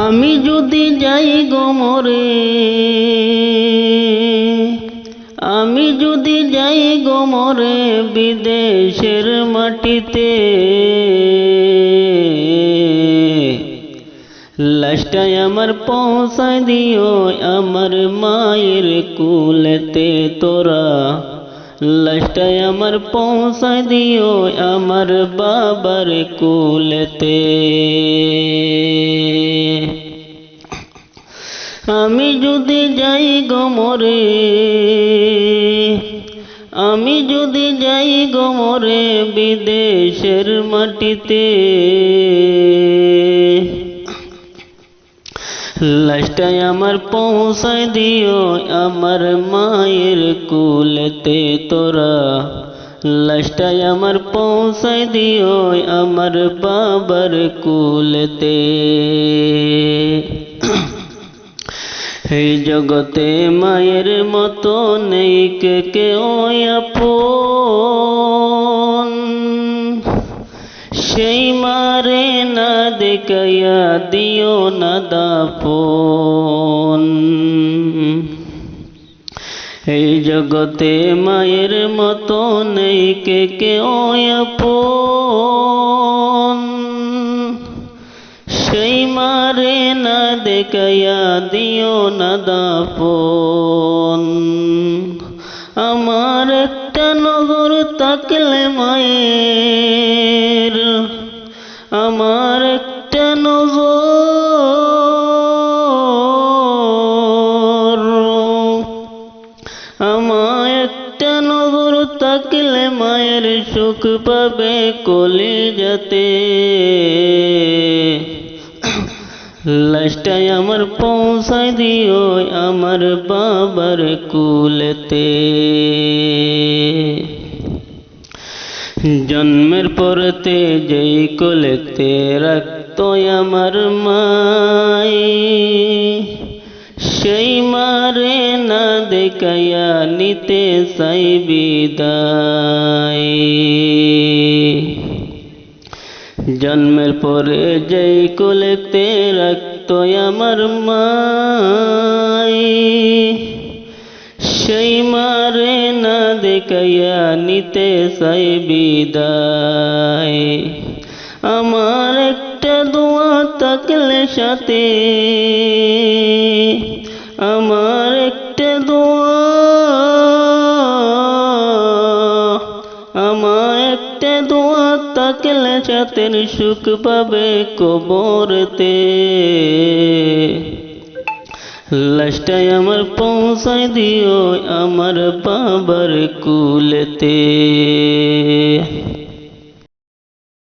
আমি যদি যাই গো মরে, আমি যদি যাই গো মরে বিদেশের মাটিতে, লাশটাই আমার পৌঁছায় দিও আমার মায়ের কুলেতে তোরা, লাশটাই আমার পৌঁছায় দিও আমার বাবার কুলেতে। আমি যদি যাই গো মরে, আমি যদি যাই গো মরে বিদেশের মাটিতে, লাশটাই আমার পৌঁছায় দিও আমার মায়ের কুলেতে তোরা, লাশটাই আমার পৌঁছায় দিও আমার বাবার কুলেতে। এই জগতে মায়ের মতো নেই কেউ আপন, সেই মারে না দেখাইয়া দিও না দাফন। এই জগতে মায়ের মতো নেই কেউ আপন, সেই মারে না দেখাইয়া দিও না দাফন। আমার একটা নজর তাকলে মায়ের, আমার একটা নজর, আমার একটা নজর তাকলে মায়ের সুখ পাবে কলিজাতে, লাশটাই আমার পৌঁছায় দিও আমার বাবার কুলেতে। জন্মের পরতে যেই কোলেতে রাখতো আমার মাই, সেই মারে না দেখাইয়া নিতে চাই বিদায়। জন্মের পরে যেই কোলেতে রাখতো আমার মাই, সেই মারে না দেখাইয়া নিতে চাই বিদায়। আমার একটা দোয়া থাকলে সাথে, আমার একটা দোয়া, আমার একটা দোয়া থাকলে সাথে সুখ পাবে কবরেতে, লাশটাই আমার পৌঁছায় দিও আমার বাবার কুলেতে।